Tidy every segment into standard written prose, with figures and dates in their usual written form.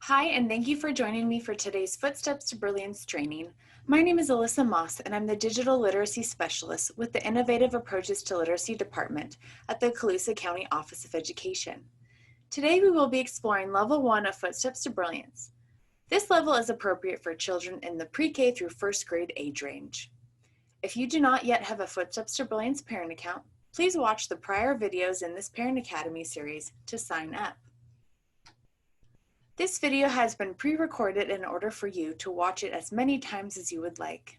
Hi, and thank you for joining me for today's Footsteps to Brilliance training. My name is Alyssa Moss, and I'm the Digital Literacy Specialist with the Innovative Approaches to Literacy Department at the Colusa County Office of Education. Today we will be exploring Level 1 of Footsteps to Brilliance. This level is appropriate for children in the pre-K through first grade age range. If you do not yet have a Footsteps to Brilliance parent account, please watch the prior videos in this Parent Academy series to sign up. This video has been pre-recorded in order for you to watch it as many times as you would like.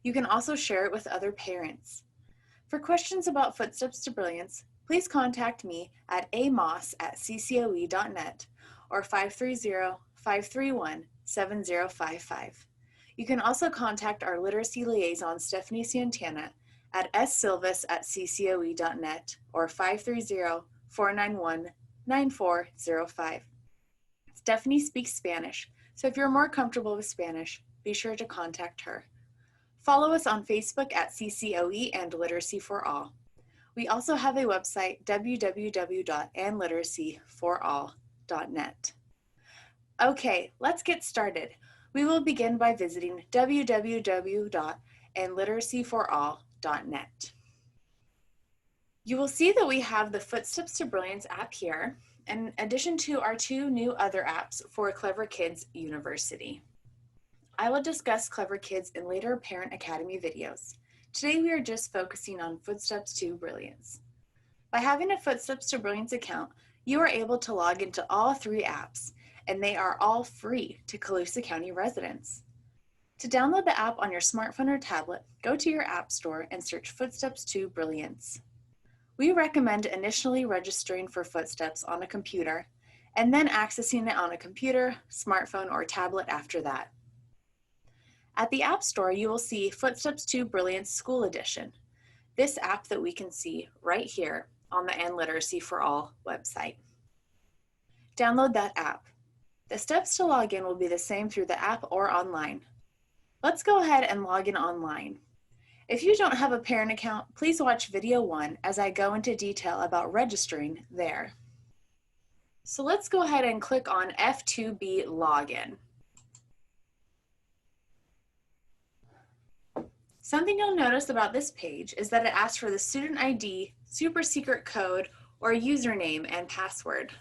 You can also share it with other parents. For questions about Footsteps to Brilliance, please contact me at amoss@ccoe.net or 530-531-7055. You can also contact our literacy liaison, Stephanie Santana, at ssilvis@ccoe.net or 530-491-9405. Stephanie speaks Spanish, so if you're more comfortable with Spanish, be sure to contact her. Follow us on Facebook at CCOE and Literacy for All. We also have a website, www.andliteracyforall.net. Okay, let's get started. We will begin by visiting www.andliteracyforall.net. You will see that we have the Footsteps to Brilliance app here, in addition to our two new other apps for Clever Kids University. I will discuss Clever Kids in later Parent Academy videos. Today we are just focusing on Footsteps to Brilliance. By having a Footsteps to Brilliance account, you are able to log into all three apps, and they are all free to Colusa County residents. To download the app on your smartphone or tablet, go to your app store and search Footsteps to Brilliance. We recommend initially registering for Footsteps on a computer and then accessing it on a computer, smartphone, or tablet after that. At the App Store, you will see Footsteps to Brilliance School Edition, this app that we can see right here on the And Literacy for All website. Download that app. The steps to log in will be the same through the app or online. Let's go ahead and log in online. If you don't have a parent account, please watch video 1 as I go into detail about registering there. So let's go ahead and click on F2B Login. Something you'll notice about this page is that it asks for the student ID, super secret code, or username and password.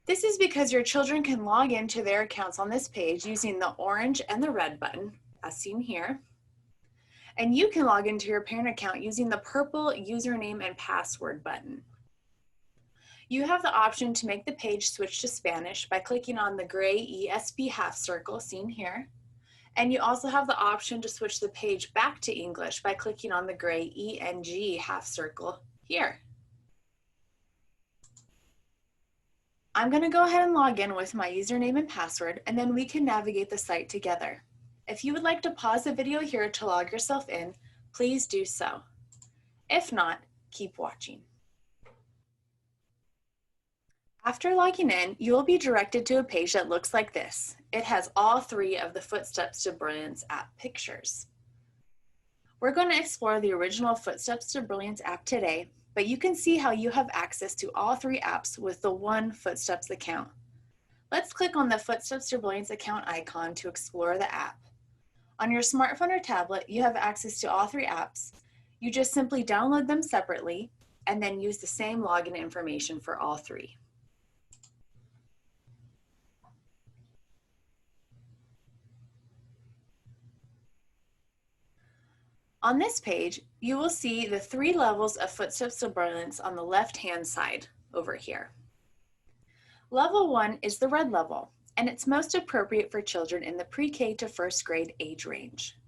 This is because your children can log into their accounts on this page using the orange and the red button, as seen here. And you can log into your parent account using the purple username and password button. You have the option to make the page switch to Spanish by clicking on the gray ESP half circle seen here. And you also have the option to switch the page back to English by clicking on the gray ENG half circle here. I'm going to go ahead and log in with my username and password, and then we can navigate the site together. If you would like to pause the video here to log yourself in, please do so. If not, keep watching. After logging in, you will be directed to a page that looks like this. It has all three of the Footsteps to Brilliance app pictures. We're going to explore the original Footsteps to Brilliance app today, but you can see how you have access to all three apps with the one Footsteps account. Let's click on the Footsteps to Brilliance account icon to explore the app. On your smartphone or tablet, you have access to all three apps. You just simply download them separately and then use the same login information for all three. On this page, you will see the three levels of Footsteps to Brilliance on the left-hand side over here. Level 1 is the red level, and it's most appropriate for children in the pre-K to first grade age range.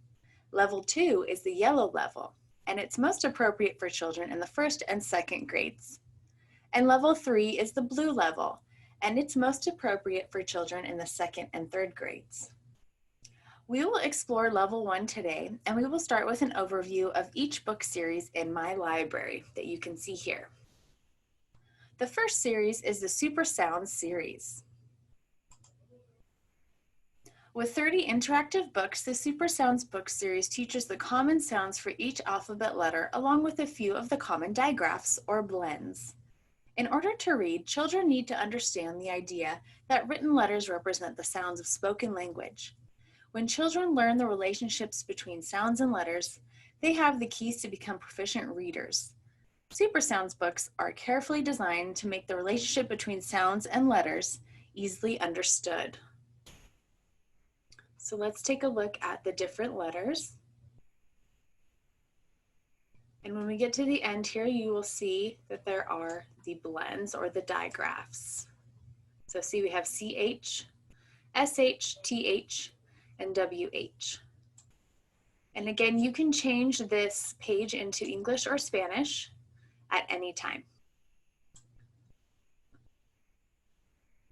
Level 2 is the yellow level, and it's most appropriate for children in the first and second grades. And level 3 is the blue level, and it's most appropriate for children in the second and third grades. We will explore level 1 today, and we will start with an overview of each book series in my library that you can see here. The first series is the Super Sounds series. With 30 interactive books, the Super Sounds book series teaches the common sounds for each alphabet letter along with a few of the common digraphs or blends. In order to read, children need to understand the idea that written letters represent the sounds of spoken language. When children learn the relationships between sounds and letters, they have the keys to become proficient readers. Super Sounds books are carefully designed to make the relationship between sounds and letters easily understood. So let's take a look at the different letters. And when we get to the end here, you will see that there are the blends or the digraphs. So see, we have CH, SH, TH, and WH. And again, you can change this page into English or Spanish at any time.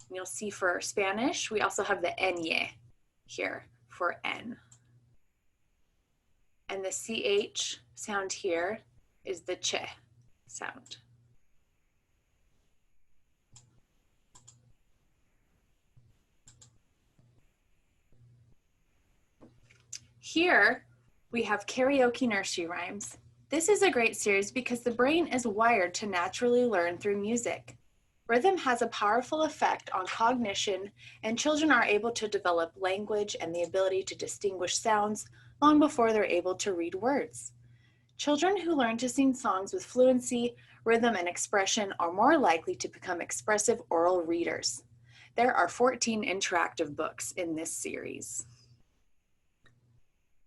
And you'll see for Spanish, we also have the ñe here for N. And the CH sound here is the che sound. Here, we have karaoke nursery rhymes. This is a great series because the brain is wired to naturally learn through music. Rhythm has a powerful effect on cognition, and children are able to develop language and the ability to distinguish sounds long before they're able to read words. Children who learn to sing songs with fluency, rhythm, and expression are more likely to become expressive oral readers. There are 14 interactive books in this series.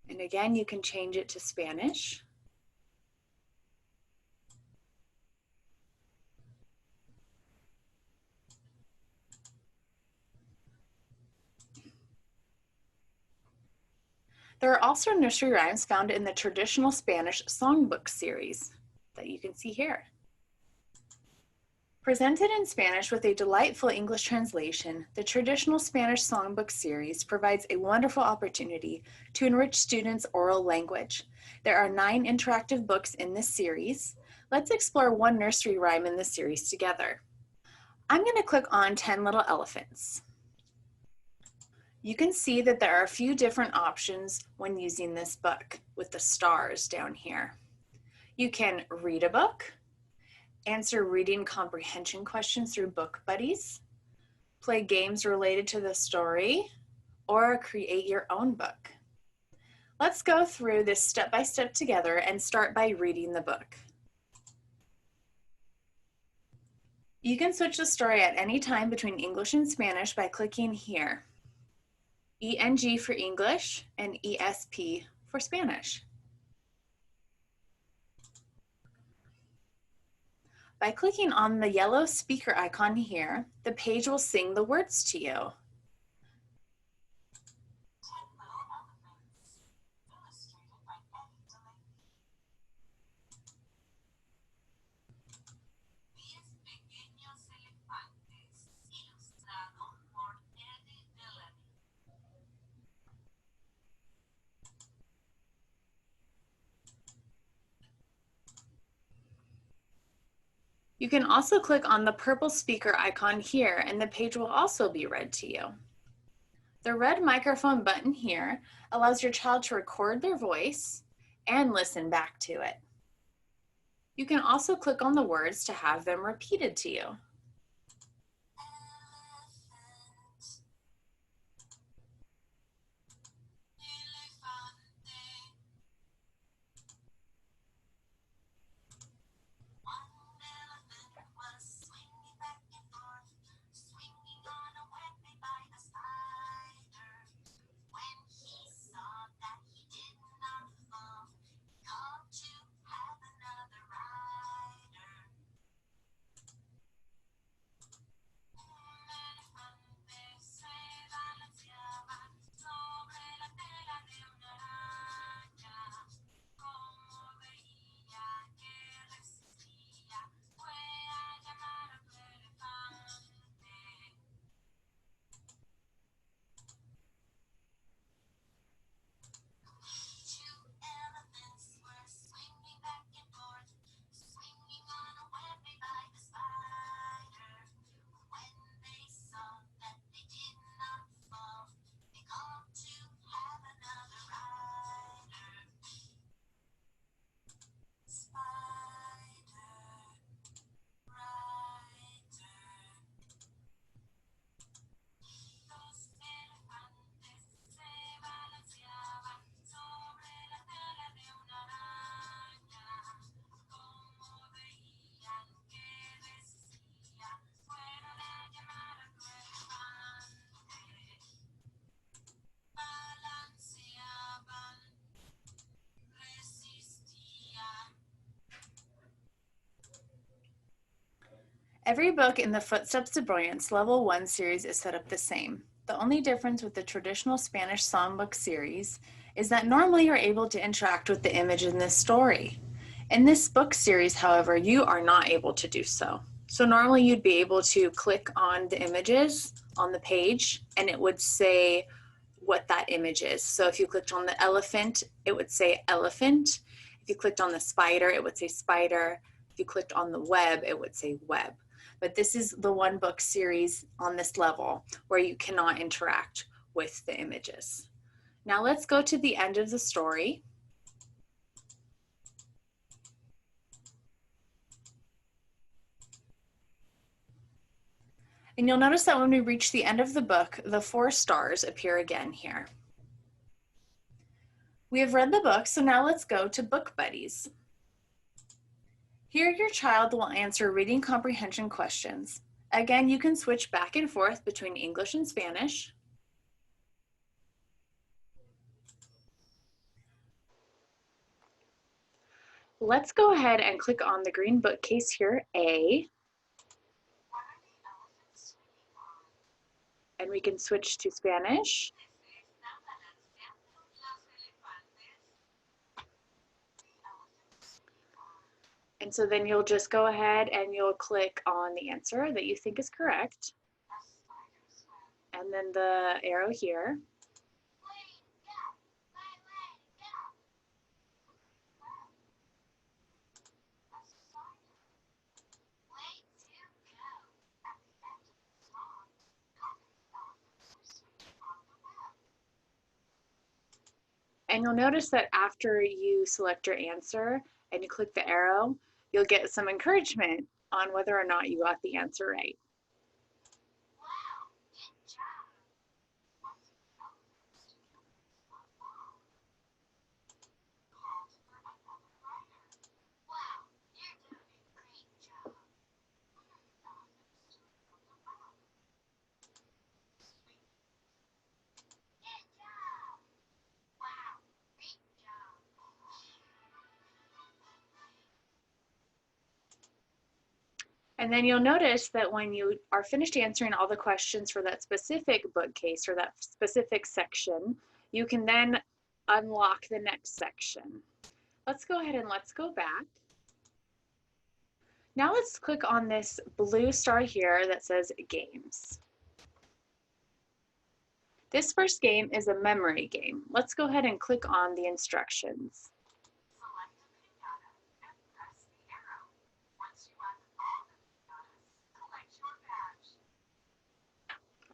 And again, you can change it to Spanish. There are also nursery rhymes found in the traditional Spanish songbook series that you can see here. Presented in Spanish with a delightful English translation, the traditional Spanish songbook series provides a wonderful opportunity to enrich students' oral language. There are 9 interactive books in this series. Let's explore one nursery rhyme in this series together. I'm going to click on 10 Little Elephants. You can see that there are a few different options when using this book with the stars down here. You can read a book, answer reading comprehension questions through Book Buddies, play games related to the story, or create your own book. Let's go through this step by step together and start by reading the book. You can switch the story at any time between English and Spanish by clicking here. ENG for English and ESP for Spanish. By clicking on the yellow speaker icon here, the page will sing the words to you. You can also click on the purple speaker icon here and the page will also be read to you. The red microphone button here allows your child to record their voice and listen back to it. You can also click on the words to have them repeated to you. Every book in the Footsteps to Brilliance Level 1 series is set up the same. The only difference with the traditional Spanish songbook series is that normally you're able to interact with the image in this story. In this book series, however, you are not able to do so. So normally you'd be able to click on the images on the page and it would say what that image is. So if you clicked on the elephant, it would say elephant. If you clicked on the spider, it would say spider. If you clicked on the web, it would say web. But this is the one book series on this level where you cannot interact with the images. Now let's go to the end of the story. And you'll notice that when we reach the end of the book, the 4 stars appear again here. We have read the book, so now let's go to Book Buddies. Here your child will answer reading comprehension questions. Again, you can switch back and forth between English and Spanish. Let's go ahead and click on the green bookcase here, A. And we can switch to Spanish. And so then you'll just go ahead and you'll click on the answer that you think is correct. And then the arrow here. And you'll notice that after you select your answer and you click the arrow, you'll get some encouragement on whether or not you got the answer right. And then you'll notice that when you are finished answering all the questions for that specific bookcase or that specific section, you can then unlock the next section. Let's go ahead and let's go back. Now let's click on this blue star here that says Games. This first game is a memory game. Let's go ahead and click on the instructions.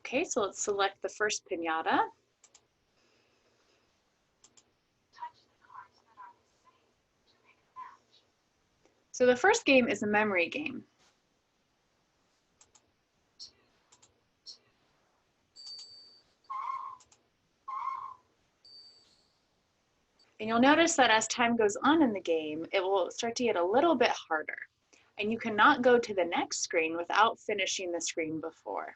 Okay, so let's select the first piñata. So the first game is a memory game. And you'll notice that as time goes on in the game, it will start to get a little bit harder. And you cannot go to the next screen without finishing the screen before.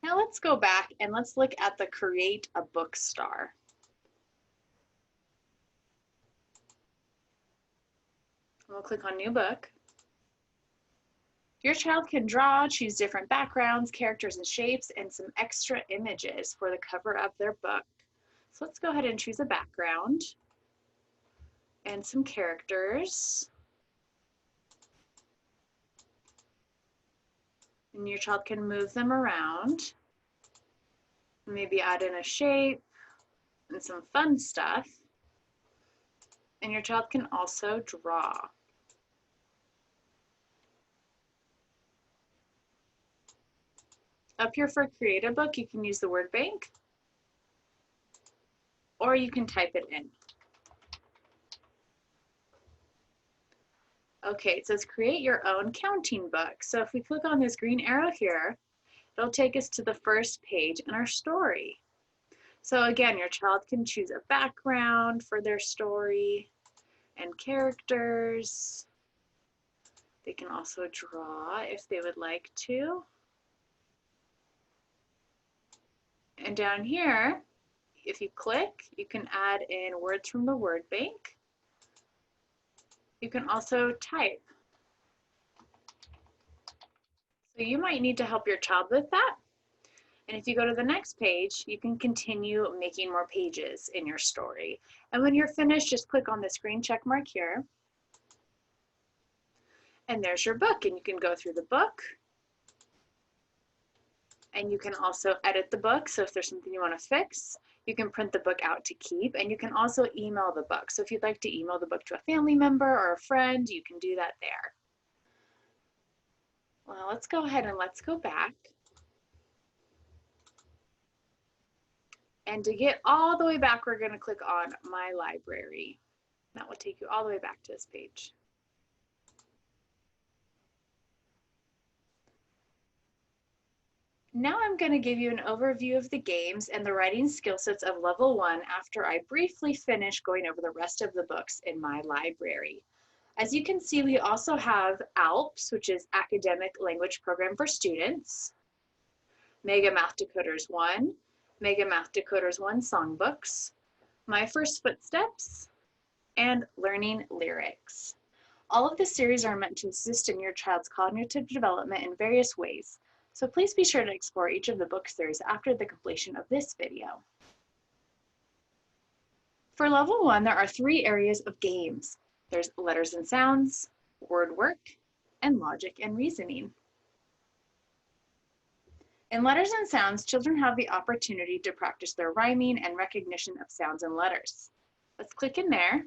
Now let's go back and let's look at the Create a Book star. We'll click on New Book. Your child can draw, choose different backgrounds, characters and shapes, and some extra images for the cover of their book. So let's go ahead and choose a background and some characters. And your child can move them around. Maybe add in a shape and some fun stuff. And your child can also draw. Up here for Create a Book, you can use the word bank, or you can type it in. Okay, it says create your own counting book. So if we click on this green arrow here, it'll take us to the first page in our story. So again, your child can choose a background for their story, and characters. They can also draw if they would like to. And down here, if you click, you can add in words from the word bank. You can also type. So you might need to help your child with that. And if you go to the next page, you can continue making more pages in your story. And when you're finished, just click on the screen check mark here. And there's your book, and you can go through the book. And you can also edit the book. So if there's something you want to fix, you can print the book out to keep, and you can also email the book. So if you'd like to email the book to a family member or a friend, you can do that there. Well, let's go ahead and let's go back. And to get all the way back, we're going to click on My Library. That will take you all the way back to this page. Now I'm going to give you an overview of the games and the writing skill sets of level 1 after I briefly finish going over the rest of the books in my library. As you can see, we also have ALPS, which is Academic Language Program for Students, Mega Math Decoders 1, Mega Math Decoders 1 Songbooks, My First Footsteps, and Learning Lyrics. All of the series are meant to assist in your child's cognitive development in various ways, so please be sure to explore each of the book series after the completion of this video. For level 1, there are 3 areas of games. There's letters and sounds, word work, and logic and reasoning. In letters and sounds, children have the opportunity to practice their rhyming and recognition of sounds and letters. Let's click in there.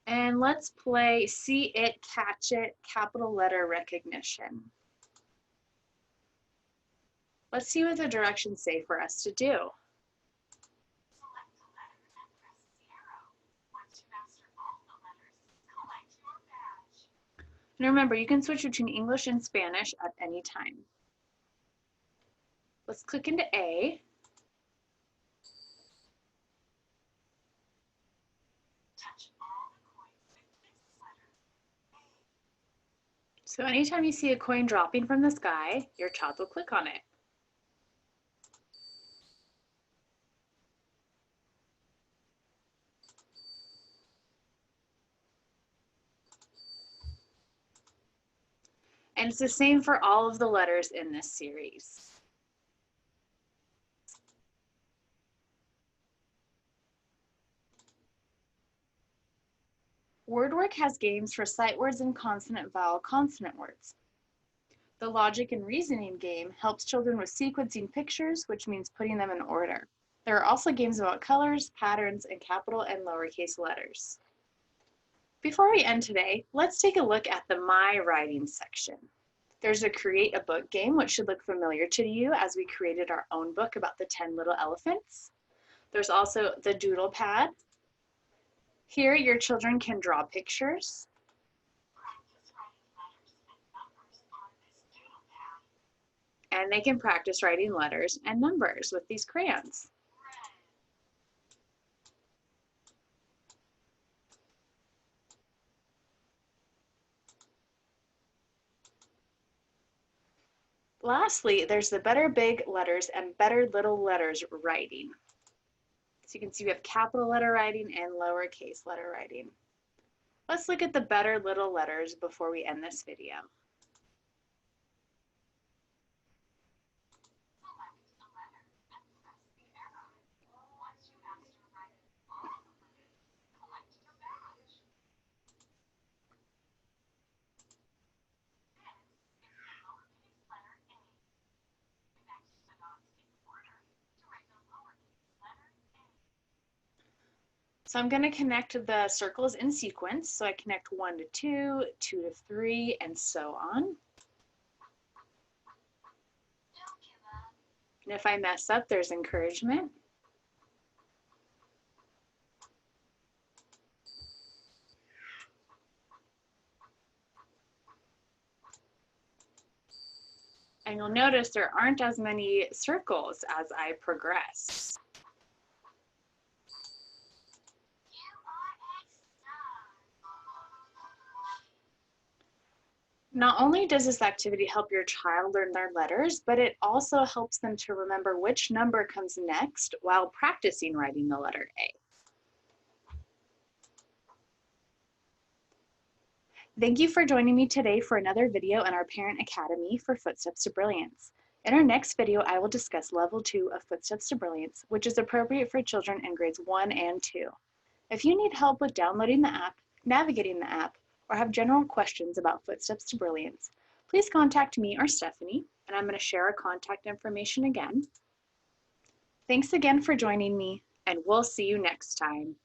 And let's play See It, Catch It, capital letter recognition. Let's see what the directions say for us to do. And remember, you can switch between English and Spanish at any time. Let's click into A. So anytime you see a coin dropping from the sky, your child will click on it. And it's the same for all of the letters in this series. WordWork has games for sight words and consonant vowel consonant words. The logic and reasoning game helps children with sequencing pictures, which means putting them in order. There are also games about colors, patterns, and capital and lowercase letters. Before we end today, let's take a look at the My Writing section. There's a Create a Book game, which should look familiar to you as we created our own book about the 10 little elephants. There's also the Doodle Pad. Here, your children can draw pictures. And they can practice writing letters and numbers with these crayons. Lastly, there's the Better Big Letters and Better Little Letters writing. So you can see we have capital letter writing and lowercase letter writing. Let's look at the Better Little Letters before we end this video. So I'm going to connect the circles in sequence. So I connect 1 to 2, 2 to 3, and so on. And if I mess up, there's encouragement. And you'll notice there aren't as many circles as I progress. Not only does this activity help your child learn their letters, but it also helps them to remember which number comes next while practicing writing the letter A. Thank you for joining me today for another video in our Parent Academy for Footsteps to Brilliance. In our next video, I will discuss Level 2 of Footsteps to Brilliance, which is appropriate for children in grades 1 and 2. If you need help with downloading the app, navigating the app, or have general questions about Footsteps to Brilliance, please contact me or Stephanie, and I'm going to share our contact information again. Thanks again for joining me, and we'll see you next time.